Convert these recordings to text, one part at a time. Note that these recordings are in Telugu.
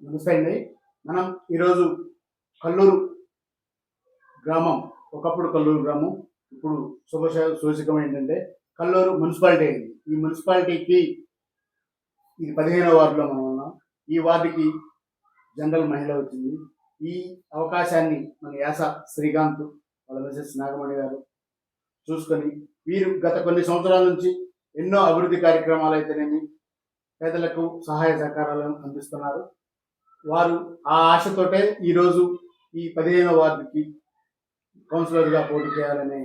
నమస్తే అండి. మనం ఈరోజు కల్లూరు గ్రామం, ఒకప్పుడు కల్లూరు గ్రామం, ఇప్పుడు సూచకం ఏంటంటే కల్లూరు మున్సిపాలిటీ అయింది. ఈ మున్సిపాలిటీకి ఇది 15వ వార్డులో మనం ఉన్నాం. ఈ వార్డుకి జనరల్ మహిళ వచ్చింది. ఈ అవకాశాన్ని మన యాస శ్రీకాంత్ వాళ్ళ మిసెస్ నాగమణి గారు చూసుకొని వీరు గత కొన్ని సంవత్సరాల నుంచి ఎన్నో అభివృద్ధి కార్యక్రమాలు అయితేనేమి పేదలకు సహాయ సహకారాలను అందిస్తున్నారు. వారు ఆ ఆశతోటే ఈరోజు ఈ 15వ వార్డుకి కౌన్సిలర్గా పోటీ చేయాలనే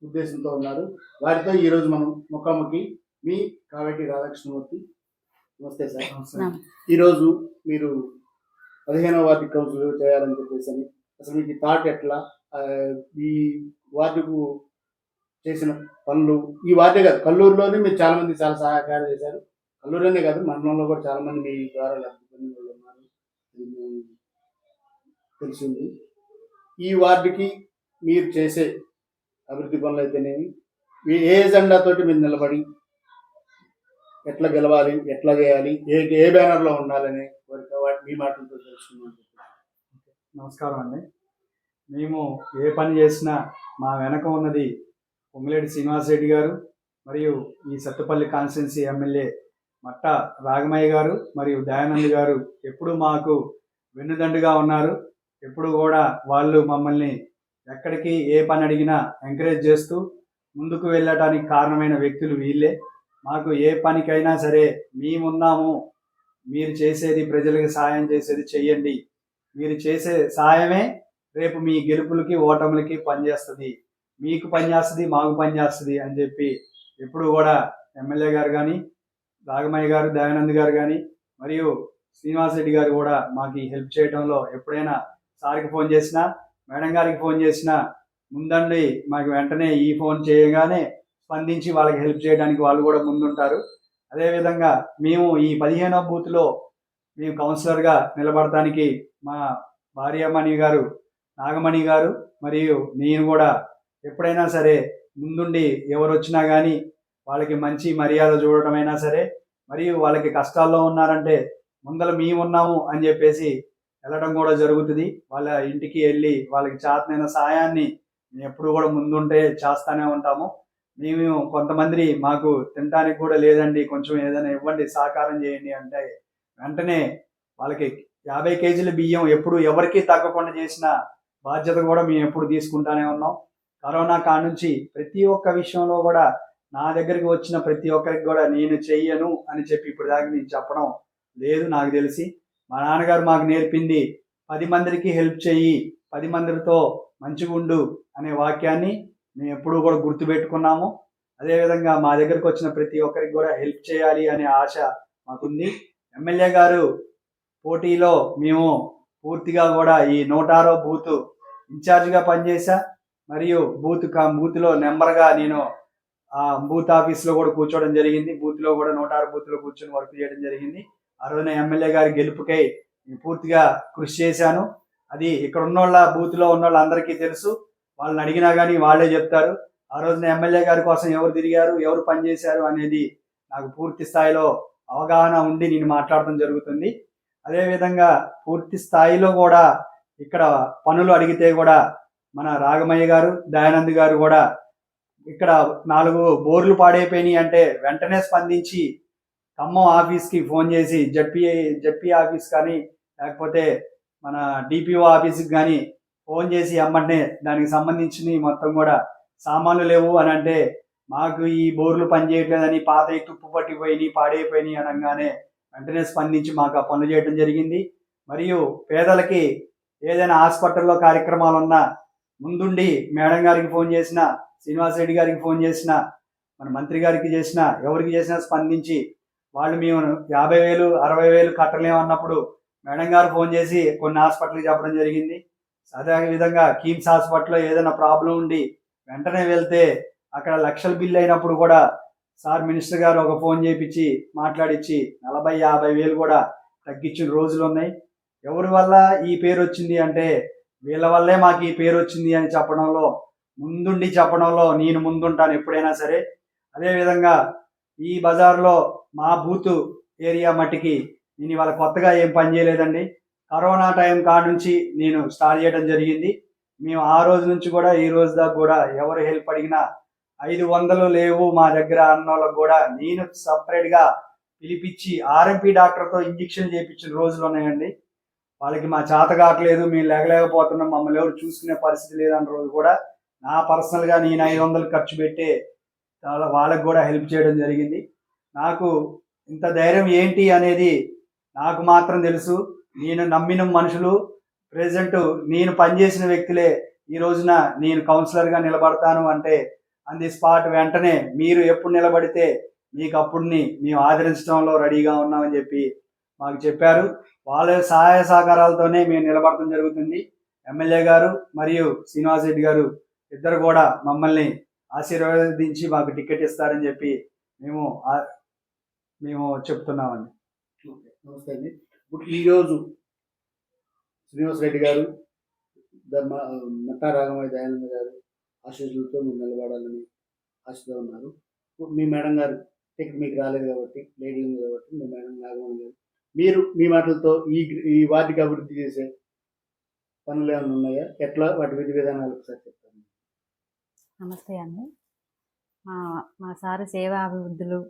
ఉద్దేశంతో ఉన్నారు. వారితో ఈరోజు మనం ముఖాముఖి. మీ కావేటి రాధాకృష్ణమూర్తి. నమస్తే సార్. ఈరోజు మీరు 15వ వార్డు కౌన్సిలర్ చేయాలని చెప్పేసి అసలు మీకు థాట్ ఎట్లా, ఈ వార్డుకు చేసిన పనులు, ఈ వార్డే కాదు కల్లూరులోనే మీరు చాలా మంది చాలా సహాయకారం చేశారు. కల్లూరులోనే కాదు మండలంలో కూడా చాలా మంది మీ ద్వారా లబ్ధి పొందిన వాళ్ళు ఉన్నారు, తెలిసింది. ఈ వార్డుకి మీరు చేసే అభివృద్ధి పనులు అయితేనేమి ఏ ఎజెండాతోటి మీరు నిలబడి ఎట్లా గెలవాలి, ఎట్లా చేయాలి, ఏ బ్యానర్లో ఉండాలని మీ మాటలతో తెలుసుకున్నాను. నమస్కారం అండి. మేము ఏ పని చేసినా మా వెనక ఉన్నది పొంగులేటి శ్రీనివాసరెడ్డి గారు మరియు ఈ సత్తుపల్లి కాన్స్టిట్యున్సీ ఎమ్మెల్యే మట్ట రాగమయ్య గారు మరియు దయానంద్ గారు ఎప్పుడు మాకు వెన్నుదండుగా ఉన్నారు. ఎప్పుడు కూడా వాళ్ళు మమ్మల్ని ఎక్కడికి ఏ పని అడిగినా ఎంకరేజ్ చేస్తూ ముందుకు వెళ్ళటానికి కారణమైన వ్యక్తులు వీళ్ళే. మాకు ఏ పనికైనా సరే మేమున్నాము, మీరు చేసేది ప్రజలకు సాయం చేసేది చెయ్యండి, మీరు చేసే సాయమే రేపు మీ గెలుపులకి ఓటములకి పనిచేస్తుంది, మీకు పనిచేస్తుంది, మాకు పనిచేస్తుంది అని చెప్పి ఎప్పుడు కూడా ఎమ్మెల్యే గారు కానీ, రాగమయ్య గారు, దయానంద్ గారు కానీ మరియు శ్రీనివాసరెడ్డి గారు కూడా మాకు హెల్ప్ చేయడంలో ఎప్పుడైనా సార్కి ఫోన్ చేసినా, మేడం గారికి ఫోన్ చేసినా ముందండి మాకు వెంటనే ఈ ఫోన్ చేయగానే స్పందించి వాళ్ళకి హెల్ప్ చేయడానికి వాళ్ళు కూడా ముందుంటారు. అదేవిధంగా మేము ఈ 15వ బూత్లో మేము కౌన్సిలర్గా నిలబడటానికి మా భార్యమణి గారు, నాగమణి గారు మరియు నేను కూడా ఎప్పుడైనా సరే ముందుండి ఎవరు వచ్చినా కానీ వాళ్ళకి మంచి మర్యాద చూడటమైనా సరే, మరియు వాళ్ళకి కష్టాల్లో ఉన్నారంటే ముందర మేము ఉన్నాము అని చెప్పేసి వెళ్ళడం కూడా జరుగుతుంది. వాళ్ళ ఇంటికి వెళ్ళి వాళ్ళకి చేతనైన సాయాన్ని మేము ఎప్పుడు కూడా ముందుంటే చేస్తూనే ఉంటాము. మేము కొంతమంది మాకు తినడానికి కూడా లేదండి, కొంచెం ఏదైనా ఇవ్వండి, సహకారం చేయండి అంటే వెంటనే వాళ్ళకి 50 కేజీల బియ్యం ఎప్పుడు ఎవరికి తగ్గకుండా చేసిన బాధ్యత కూడా మేము ఎప్పుడు తీసుకుంటానే ఉన్నాం. కరోనా కాడ నుంచి ప్రతి ఒక్క విషయంలో కూడా నా దగ్గరికి వచ్చిన ప్రతి ఒక్కరికి కూడా నేను చెయ్యను అని చెప్పి ఇప్పుడు దాకా నేను చెప్పడం లేదు. నాకు తెలిసి మా నాన్నగారు మాకు నేర్పింది 10 మందికి హెల్ప్ చెయ్యి, 10 మందితో మంచిగా ఉండు అనే వాక్యాన్ని మేము ఎప్పుడూ కూడా గుర్తుపెట్టుకున్నాము. అదేవిధంగా మా దగ్గరకు వచ్చిన ప్రతి ఒక్కరికి కూడా హెల్ప్ చేయాలి అనే ఆశ మాకుంది. ఎమ్మెల్యే గారు పోటీలో మేము పూర్తిగా కూడా ఈ 106వ బూత్ ఇన్ఛార్జిగా పనిచేశా. మరియు బూత్లో నెంబర్గా నేను ఆ బూత్ ఆఫీస్లో కూడా కూర్చోవడం జరిగింది. బూత్లో కూడా 106 బూత్లో కూర్చొని వర్క్ చేయడం జరిగింది. ఆ రోజున ఎమ్మెల్యే గారి గెలుపుకై పూర్తిగా కృషి చేశాను. అది ఇక్కడ ఉన్నోళ్ళ బూత్లో ఉన్నోళ్ళు అందరికీ తెలుసు. వాళ్ళని అడిగినా కానీ వాళ్ళే చెప్తారు. ఆ రోజున ఎమ్మెల్యే గారి కోసం ఎవరు తిరిగారు, ఎవరు పనిచేశారు అనేది నాకు పూర్తి స్థాయిలో అవగాహన ఉండి నేను మాట్లాడటం జరుగుతుంది. అదేవిధంగా పూర్తి స్థాయిలో కూడా ఇక్కడ పనులు అడిగితే కూడా మన రాగమయ్య గారు, దయానంద్ గారు కూడా ఇక్కడ 4 బోర్లు పాడైపోయినాయి అంటే వెంటనే స్పందించి ఖమ్మం ఆఫీస్కి ఫోన్ చేసి జడ్పీ ఆఫీస్ కానీ లేకపోతే మన డిపిఓ ఆఫీస్కి కానీ ఫోన్ చేసి అమ్మంటే దానికి సంబంధించిన మొత్తం కూడా సామాన్లు లేవు అని అంటే మాకు ఈ బోర్లు పనిచేయట్లేదని, పాత తుప్పు పట్టిపోయినాయి, పాడైపోయినాయి అనగానే వెంటనే స్పందించి మాకు ఆ పనులు చేయడం జరిగింది. మరియు పేదలకి ఏదైనా హాస్పిటల్లో కార్యక్రమాలు ఉన్నా ముందుండి మేడం గారికి ఫోన్ చేసినా, శ్రీనివాసరెడ్డి గారికి ఫోన్ చేసినా, మన మంత్రి గారికి చేసినా, ఎవరికి చేసినా స్పందించి వాళ్ళు మేము 50,000 60,000 కట్టలేమన్నప్పుడు మేడం గారు ఫోన్ చేసి కొన్ని హాస్పిటల్కి చెప్పడం జరిగింది. అదేవిధంగా కీమ్స్ హాస్పిటల్లో ఏదైనా ప్రాబ్లం ఉండి వెంటనే వెళ్తే అక్కడ లక్షల బిల్లు అయినప్పుడు కూడా సార్ మినిస్టర్ గారు ఒక ఫోన్ చేయించి మాట్లాడించి 40,000-50,000 కూడా తగ్గించిన రోజులు ఉన్నాయి. ఎవరి వల్ల ఈ పేరు వచ్చింది అంటే వీళ్ళ వల్లే మాకు ఈ పేరు వచ్చింది అని చెప్పడంలో, ముందుండి చెప్పడంలో నేను ముందుంటాను ఎప్పుడైనా సరే. అదేవిధంగా ఈ బజార్లో మా బూత్ ఏరియా మట్టికి నేను ఇవాళ కొత్తగా ఏం పని చేయలేదండి. కరోనా టైం కాడ నుంచి నేను స్టార్ట్ చేయడం జరిగింది. మేము ఆ రోజు నుంచి కూడా ఈ రోజు దాకా కూడా ఎవరు హెల్ప్ అడిగినా 500 లేవు మా దగ్గర అన్నోళ్ళకి కూడా నేను సపరేట్గా పిలిపించి ఆర్ఎంపీ డాక్టర్తో ఇంజెక్షన్ చేయించిన రోజులు ఉన్నాయండి. వాళ్ళకి మా చేత కావట్లేదు, మేము లేగలేకపోతున్నాం, మమ్మల్ని ఎవరు చూసుకునే పరిస్థితి లేదన్న రోజు కూడా నా పర్సనల్గా నేను 500 ఖర్చు పెట్టే చాలా వాళ్ళకి కూడా హెల్ప్ చేయడం జరిగింది. నాకు ఇంత ధైర్యం ఏంటి అనేది నాకు మాత్రం తెలుసు. నేను నమ్మిన మనుషులు ప్రెసెంట్ నేను పనిచేసిన వ్యక్తులే ఈ రోజున నేను కౌన్సిలర్గా నిలబడతాను అంటే ఆన్ ది స్పాట్ వెంటనే మీరు ఎప్పుడు నిలబడితే మీకు అప్పుడుని మేము ఆదరించడంలో రెడీగా ఉన్నామని చెప్పి మాకు చెప్పారు. వాళ్ళ సహాయ సహకారాలతోనే మేము నిలబడటం జరుగుతుంది. ఎమ్మెల్యే గారు మరియు శ్రీనివాస్ రెడ్డి గారు ఇద్దరు కూడా మమ్మల్ని ఆశీర్వదించి మాకు టికెట్ ఇస్తారని చెప్పి మేము మేము చెప్తున్నామండి. ఓకే, నమస్తే అండి. ఇప్పుడు ఈరోజు శ్రీనివాస్ రెడ్డి గారు, మట్టా రాఘమయ్య దయానంద గారు ఆశీస్సులతో మీరు నిలబడాలని ఆశతో ఉన్నారు. ఇప్పుడు మీ మేడం గారు టికెట్ మీకు రాలేదు కాబట్టి, లేడీ ఉంది కాబట్టి మీ మేడం నాగమణి గారు, మీరు మీ మాటలతో ఈ వార్డుకి అభివృద్ధి చేసే పనులు ఏమైనా ఉన్నాయా? ఎట్లా వాటి విధి విధానాలు ఒకసారి చెప్తాను. నమస్తే అండి. మా సారు సేవా అభివృద్ధులు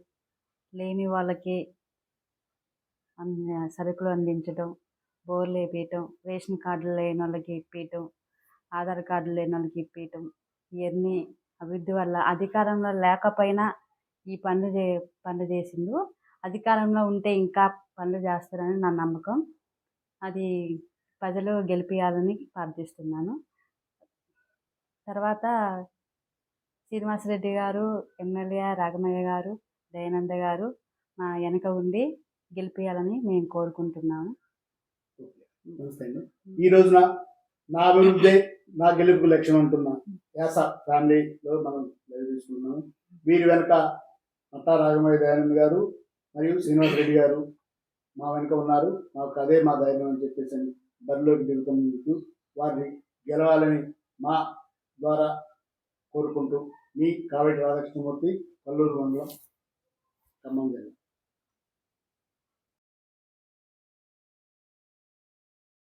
లేని వాళ్ళకి సరుకులు అందించడం, బోర్లు వేపించడం, రేషన్ కార్డులు లేని వాళ్ళకి ఇప్పించడం, ఆధార్ కార్డులు లేని వాళ్ళకి ఇప్పించడం, ఇవన్నీ అభివృద్ధి వల్ల అధికారంలో లేకపోయినా ఈ పనులు చేసిండు. అధికారంలో ఉంటే ఇంకా పనులు చేస్తారని నా నమ్మకం. అది ప్రజలు గెలిపియాలని ప్రార్థిస్తున్నాను. తర్వాత శ్రీనివాసరెడ్డి గారు, ఎమ్మెల్యే రాఘమయ్య గారు, దయానంద గారు మా వెనక ఉండి గెలిపియాలని మేము కోరుకుంటున్నాము. నమస్తే అండి. ఈ రోజున నా అభివృద్ధి నా గెలుపుకు లక్ష్యం అంటున్నా యాస ఫ్యామిలీలో మనం తీసుకున్నాము. వీరి వెనక మట్టా రాఘమయ్య దయానంద్ గారు మరియు శ్రీనివాస్ రెడ్డి గారు మా వెనుక ఉన్నారు. మాకు అదే మా ధైర్యం అని చెప్పేసి బరిలోకి దిగుతున్నందుకు వారిని గెలవాలని మా ద్వారా కోరుకుంటూ మీ కావేటి రాధాకృష్ణమూర్తి, కల్లూరు మండలం, ఖమ్మం జిల్లా.